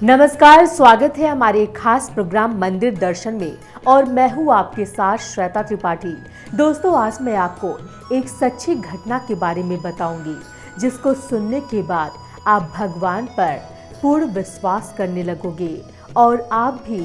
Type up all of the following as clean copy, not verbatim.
नमस्कार, स्वागत है हमारे खास प्रोग्राम मंदिर दर्शन में और मैं हूँ आपके साथ श्वेता त्रिपाठी। दोस्तों, आज मैं आपको एक सच्ची घटना के बारे में बताऊंगी जिसको सुनने के बाद आप भगवान पर पूर्ण विश्वास करने लगोगे और आप भी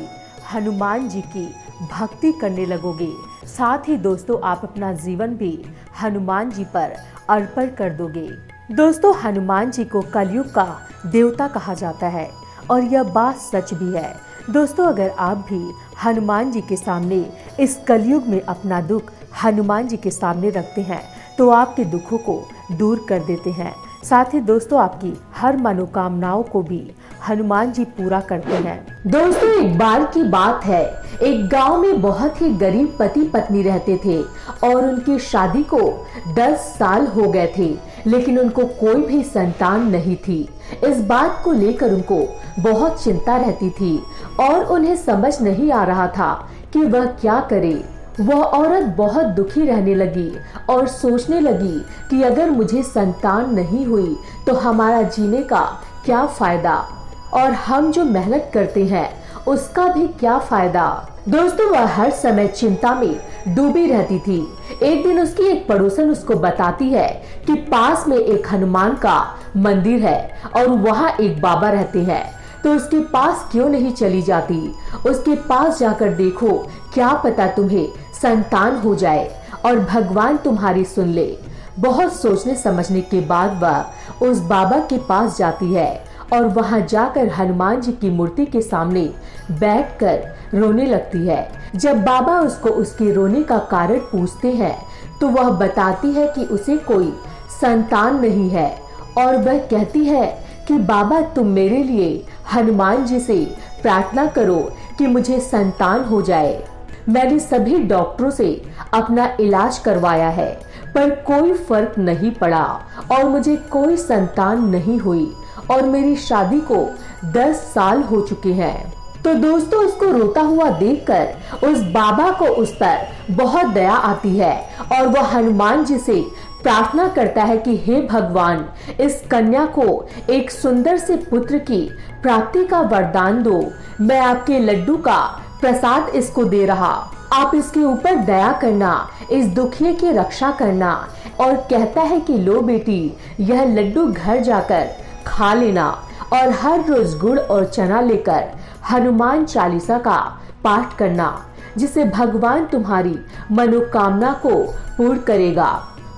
हनुमान जी की भक्ति करने लगोगे। साथ ही दोस्तों, आप अपना जीवन भी हनुमान जी पर अर्पण कर दोगे। दोस्तों, हनुमान जी को कलयुग का देवता कहा जाता है और यह बात सच भी है। दोस्तों, अगर आप भी हनुमान जी के सामने इस कलयुग में अपना दुख हनुमान जी के सामने रखते हैं तो आपके दुखों को दूर कर देते हैं। साथ ही दोस्तों, आपकी हर मनोकामनाओं को भी हनुमान जी पूरा करते हैं। दोस्तों, एक बार की बात है, एक गांव में बहुत ही गरीब पति पत्नी रहते थे और उनकी शादी को 10 साल हो गए थे, लेकिन उनको कोई भी संतान नहीं थी। इस बात को लेकर उनको बहुत चिंता रहती थी और उन्हें समझ नहीं आ रहा था कि वह क्या करे। वह औरत बहुत दुखी रहने लगी और सोचने लगी कि अगर मुझे संतान नहीं हुई तो हमारा जीने का क्या फायदा और हम जो मेहनत करते हैं उसका भी क्या फायदा। दोस्तों, वह हर समय चिंता में डूबी रहती थी। एक दिन उसकी एक पड़ोसन उसको बताती है कि पास में एक हनुमान का मंदिर है और वहाँ एक बाबा रहते हैं, तो उसके पास क्यों नहीं चली जाती। उसके पास जाकर देखो, क्या पता तुम्हें संतान हो जाए और भगवान तुम्हारी सुन ले। बहुत सोचने समझने के बाद वह उस बाबा के पास जाती है और वहां जाकर हनुमान जी की मूर्ति के सामने बैठकर रोने लगती है। जब बाबा उसको उसके रोने का कारण पूछते हैं तो वह बताती है कि उसे कोई संतान नहीं है और वह कहती है कि बाबा, तुम मेरे लिए हनुमान जी से प्रार्थना करो कि मुझे संतान हो जाए। मैंने सभी डॉक्टरों से अपना इलाज करवाया है पर कोई फर्क नहीं पड़ा और मुझे कोई संतान नहीं हुई और मेरी शादी को 10 साल हो चुके हैं। तो दोस्तों, उसको रोता हुआ देखकर उस बाबा को उस पर बहुत दया आती है और वह हनुमान जी से प्रार्थना करता है कि हे भगवान, इस कन्या को एक सुंदर से पुत्र की प्राप्ति का वरदान दो। मैं आपके लड्डू का प्रसाद इसको दे रहा, आप इसके ऊपर दया करना, इस दुखिए की रक्षा करना। और कहता है कि लो बेटी, यह लड्डू घर जाकर खा लेना और हर रोज गुड़ और चना लेकर हनुमान चालीसा का पाठ करना, जिससे भगवान तुम्हारी मनोकामना को पूर्ण करेगा।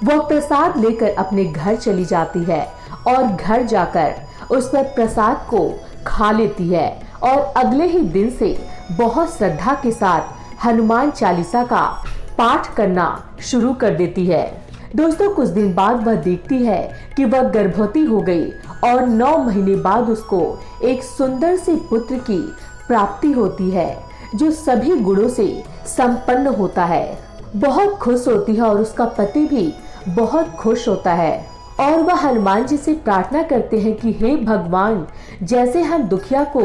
वह प्रसाद लेकर अपने घर चली जाती है और घर जाकर उस पर प्रसाद को खा लेती है और अगले ही दिन से बहुत श्रद्धा के साथ हनुमान चालीसा का पाठ करना शुरू कर देती है। दोस्तों, कुछ दिन बाद वह देखती है कि वह गर्भवती हो गई और 9 महीने बाद उसको एक सुंदर से पुत्र की प्राप्ति होती है जो सभी गुणों से संपन्न होता है। बहुत खुश होती है और उसका पति भी बहुत खुश होता है और वह हनुमान जी से प्रार्थना करते हैं कि हे भगवान, जैसे हम दुखिया को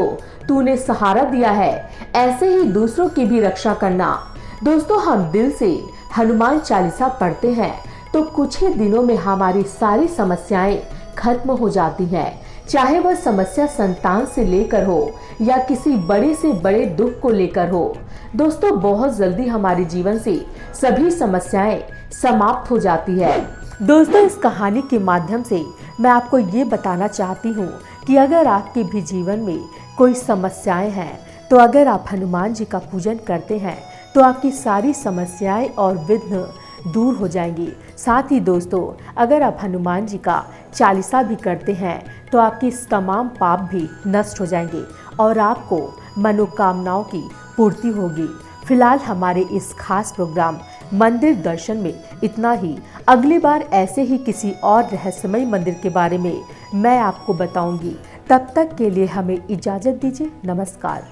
तूने सहारा दिया है ऐसे ही दूसरों की भी रक्षा करना। दोस्तों, हम दिल से हनुमान चालीसा पढ़ते हैं तो कुछ ही दिनों में हमारी सारी समस्याएं खत्म हो जाती हैं, चाहे वह समस्या संतान से लेकर हो या किसी बड़े से बड़े दुख को लेकर हो। दोस्तों, बहुत जल्दी हमारे जीवन से सभी समस्याएं समाप्त हो जाती है। दोस्तों, इस कहानी के माध्यम से मैं आपको ये बताना चाहती हूँ कि अगर आपके भी जीवन में कोई समस्याएं हैं तो अगर आप हनुमान जी का पूजन करते हैं तो आपकी सारी समस्याएं और विघ्न दूर हो जाएंगी। साथ ही दोस्तों, अगर आप हनुमान जी का चालीसा भी करते हैं तो आपकी तमाम पाप भी नष्ट हो जाएंगे और आपको मनोकामनाओं की पूर्ति होगी। फिलहाल हमारे इस खास प्रोग्राम मंदिर दर्शन में इतना ही। अगली बार ऐसे ही किसी और रहस्यमय मंदिर के बारे में मैं आपको बताऊंगी। तब तक के लिए हमें इजाजत दीजिए। नमस्कार।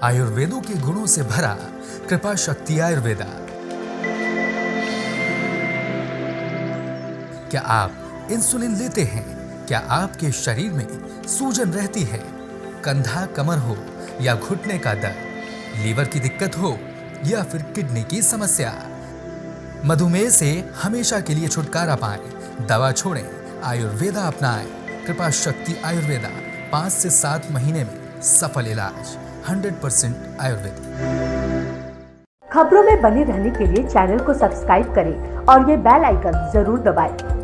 आयुर्वेदों के गुणों से भरा कृपा शक्ति आयुर्वेदा। क्या आप इंसुलिन लेते हैं? क्या आपके शरीर में सूजन रहती है? कंधा, कमर हो या घुटने का दर्द, लीवर की दिक्कत हो या फिर किडनी की समस्या, मधुमेह से हमेशा के लिए छुटकारा पाएं, दवा छोड़ें, आयुर्वेदा अपनाएं। कृपा शक्ति आयुर्वेदा 5 से 7 महीने में सफल इलाज 100% आयुर्वेदिक। खबरों में बने रहने के लिए चैनल को सब्सक्राइब करें और ये बेल आइकन जरूर दबाएं।